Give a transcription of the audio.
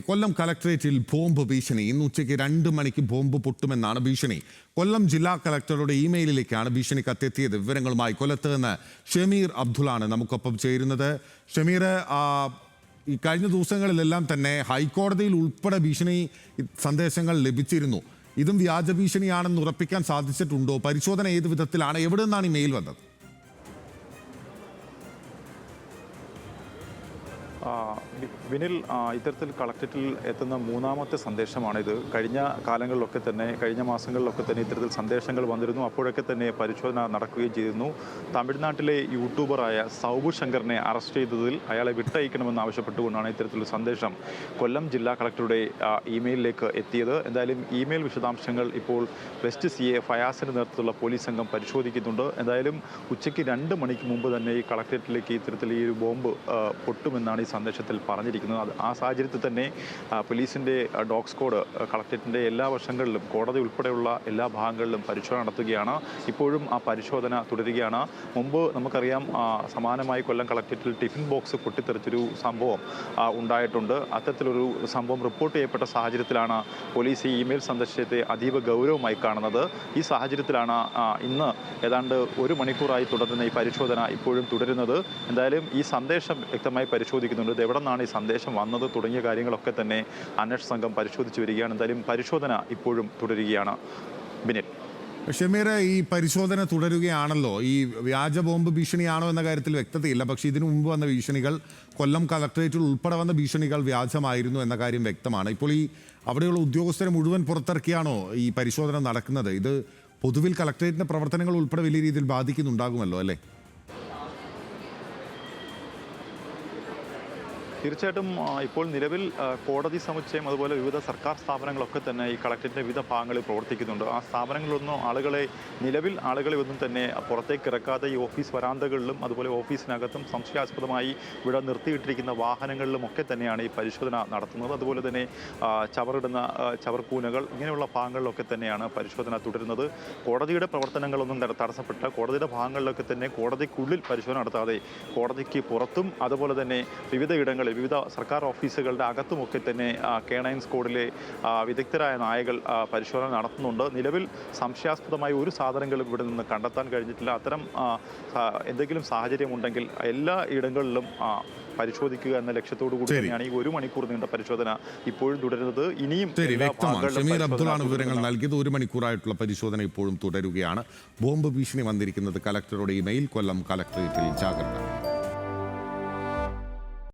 കൊല്ലം കളക്ടറേറ്റിൽ ബോംബ് ഭീഷണി. ഇന്ന് ഉച്ചയ്ക്ക് 2 മണിക്ക് ബോംബ് പൊട്ടുമെന്നാണ് ഭീഷണി. കൊല്ലം ജില്ലാ കളക്ടറുടെ ഇമെയിലിലേക്കാണ് ഭീഷണി കത്തെത്തിയത്. വിവരങ്ങളുമായി കൊല്ലത്ത് നിന്ന് ഷമീർ അബ്ദുള്ളാണ് നമുക്കൊപ്പം ചേരുന്നത്. ഷമീർ, ഈ കഴിഞ്ഞ ദിവസങ്ങളിലെല്ലാം തന്നെ ഹൈക്കോടതിയിൽ ഉൾപ്പെടെ ഭീഷണി സന്ദേശങ്ങൾ ലഭിച്ചിരുന്നു. ഇതും വ്യാജ ഭീഷണിയാണെന്ന് ഉറപ്പിക്കാൻ സാധിച്ചിട്ടുണ്ടോ? പരിശോധന ഏത് വിധത്തിലാണ്? എവിടെ നിന്നാണ് ഈ മെയിൽ വന്നത്? വിനിൽ, ഇത്തരത്തിൽ കളക്ടറേറ്റിൽ എത്തുന്ന മൂന്നാമത്തെ സന്ദേശമാണിത്. കഴിഞ്ഞ കാലങ്ങളിലൊക്കെ തന്നെ, കഴിഞ്ഞ മാസങ്ങളിലൊക്കെ തന്നെ ഇത്തരത്തിൽ സന്ദേശങ്ങൾ വന്നിരുന്നു. അപ്പോഴൊക്കെ തന്നെ പരിശോധന നടക്കുകയും ചെയ്തിരുന്നു. തമിഴ്നാട്ടിലെ യൂട്യൂബറായ സൗബു ശങ്കറിനെ അറസ്റ്റ് ചെയ്തതിൽ അയാളെ വിട്ടയക്കണമെന്ന് ആവശ്യപ്പെട്ടുകൊണ്ടാണ് ഇത്തരത്തിലൊരു സന്ദേശം കൊല്ലം ജില്ലാ കളക്ടറുടെ ഇമെയിലിലേക്ക് എത്തിയത്. എന്തായാലും ഇമെയിൽ വിശദാംശങ്ങൾ ഇപ്പോൾ വെസ്റ്റ് CA ഫയാസിൻ്റെ നേതൃത്വത്തിലുള്ള പോലീസ് സംഘം പരിശോധിക്കുന്നുണ്ട്. എന്തായാലും ഉച്ചയ്ക്ക് 2 മണിക്ക് മുമ്പ് തന്നെ ഈ കളക്ടറേറ്റിലേക്ക് ഇത്തരത്തിൽ ഈ ഒരു ബോംബ് പൊട്ടുമെന്നാണ് ഈ സന്ദേശത്തിൽ പറഞ്ഞിരിക്കുന്നത്. ആ സാഹചര്യത്തിൽ തന്നെ പോലീസിൻ്റെ ഡോഗ് സ്ക്വാഡ് കളക്ടറേറ്റിൻ്റെ എല്ലാ വശങ്ങളിലും, കോടതി ഉൾപ്പെടെയുള്ള എല്ലാ ഭാഗങ്ങളിലും പരിശോധന നടത്തുകയാണ്. ഇപ്പോഴും ആ പരിശോധന തുടരുകയാണ്. മുമ്പ് നമുക്കറിയാം, സമാനമായി കൊല്ലം കളക്ടറേറ്റിൽ ടിഫിൻ ബോക്സ് പൊട്ടിത്തെറിച്ചൊരു സംഭവം ഉണ്ടായിട്ടുണ്ട്. അത്തരത്തിലൊരു സംഭവം റിപ്പോർട്ട് ചെയ്യപ്പെട്ട സാഹചര്യത്തിലാണ് പോലീസ് ഈ ഇമെയിൽ സന്ദേശത്തെ അതീവ ഗൗരവമായി കാണുന്നത്. ഈ സാഹചര്യത്തിലാണ് ഇന്ന് ഏതാണ്ട് 1 മണിക്കൂറായി തുടരുന്ന ഈ പരിശോധന ഇപ്പോഴും തുടരുന്നത്. എന്തായാലും ഈ സന്ദേശം വ്യക്തമായി പരിശോധിക്കുന്നുണ്ട്. എവിടെ നിന്നാണ് ഈ സന്ദേശം വന്നത് തുടങ്ങിയ കാര്യങ്ങളൊക്കെ തന്നെ അന്വേഷണ സംഘം പരിശോധിച്ചു വരികയാണ്. എന്തായാലും പരിശോധന ഇപ്പോഴും തുടരുകയാണ്. ബിനിൽ, ഷമീർ, ഈ പരിശോധന തുടരുകയാണല്ലോ. ഈ വ്യാജ ബോംബ് ഭീഷണിയാണോ എന്ന കാര്യത്തിൽ വ്യക്തതയില്ല. പക്ഷേ ഇതിനു മുമ്പ് വന്ന ഭീഷണികൾ, കൊല്ലം കളക്ടറേറ്റിൽ ഉൾപ്പെടെ വന്ന ഭീഷണികൾ വ്യാജമായിരുന്നു എന്ന കാര്യം വ്യക്തമാണ്. ഇപ്പോൾ ഈ അവിടെയുള്ള ഉദ്യോഗസ്ഥരെ മുഴുവൻ പുറത്തിറക്കിയാണോ ഈ പരിശോധന നടക്കുന്നത്? ഇത് പൊതുവിൽ കളക്ടറേറ്റിന്റെ പ്രവർത്തനങ്ങൾ ഉൾപ്പെടെ വലിയ രീതിയിൽ ബാധിക്കുന്നുണ്ടാകുമല്ലോ, അല്ലേ? തീർച്ചയായിട്ടും ഇപ്പോൾ നിലവിൽ കോടതി സമുച്ചയം, അതുപോലെ വിവിധ സർക്കാർ സ്ഥാപനങ്ങളൊക്കെ തന്നെ ഈ കളക്ടറേറ്റിൻ്റെ വിവിധ ഭാഗങ്ങളിൽ പ്രവർത്തിക്കുന്നുണ്ട്. ആ സ്ഥാപനങ്ങളിലൊന്നും ആളുകളെ ഒന്നും തന്നെ പുറത്തേക്ക് ഇറക്കാതെ ഈ ഓഫീസ് വരാന്തകളിലും അതുപോലെ ഓഫീസിനകത്തും സംശയാസ്പദമായി ഇവിടെ നിർത്തിയിട്ടിരിക്കുന്ന വാഹനങ്ങളിലും ഒക്കെ തന്നെയാണ് ഈ പരിശോധന നടത്തുന്നത്. അതുപോലെ തന്നെ ചവറിടുന്ന ചവർക്കൂനകൾ, ഇങ്ങനെയുള്ള ഭാഗങ്ങളിലൊക്കെ തന്നെയാണ് പരിശോധന തുടരുന്നത്. കോടതിയുടെ പ്രവർത്തനങ്ങളൊന്നും തടസ്സപ്പെട്ട കോടതിയുടെ ഭാഗങ്ങളിലൊക്കെ തന്നെ കോടതിക്കുള്ളിൽ പരിശോധന നടത്താതെ കോടതിക്ക് പുറത്തും അതുപോലെ തന്നെ വിവിധ സർക്കാർ ഓഫീസുകളുടെ അകത്തുമൊക്കെ തന്നെ K9 സ്ക്വാഡിലെ വിദഗ്ധരായ നായകൾ പരിശോധന നടത്തുന്നുണ്ട്. നിലവിൽ സംശയാസ്പദമായ ഒരു സാധനങ്ങളും ഇവിടെ നിന്ന് കണ്ടെത്താൻ കഴിഞ്ഞിട്ടില്ല. അത്തരം എന്തെങ്കിലും സാഹചര്യമുണ്ടെങ്കിൽ എല്ലാ ഇടങ്ങളിലും പരിശോധിക്കുക എന്ന ലക്ഷ്യത്തോടു കൂടി തന്നെയാണ് ഈ 1 മണിക്കൂർ നീണ്ട പരിശോധന ഇപ്പോഴും തുടരുന്നത്. ഇനിയും ഷമീർ അബ്ദുള്ളാണ് വിവരങ്ങൾ നൽകിയത്. 1 മണിക്കൂറായിട്ടുള്ള പരിശോധന ഇപ്പോഴും തുടരുകയാണ്. ബോംബ് ഭീഷണി വന്നിരിക്കുന്നത് കളക്ടറുടെ ഇമെയിൽ. കൊല്ലം കളക്ടറേറ്റിൽ ജാഗ്രത.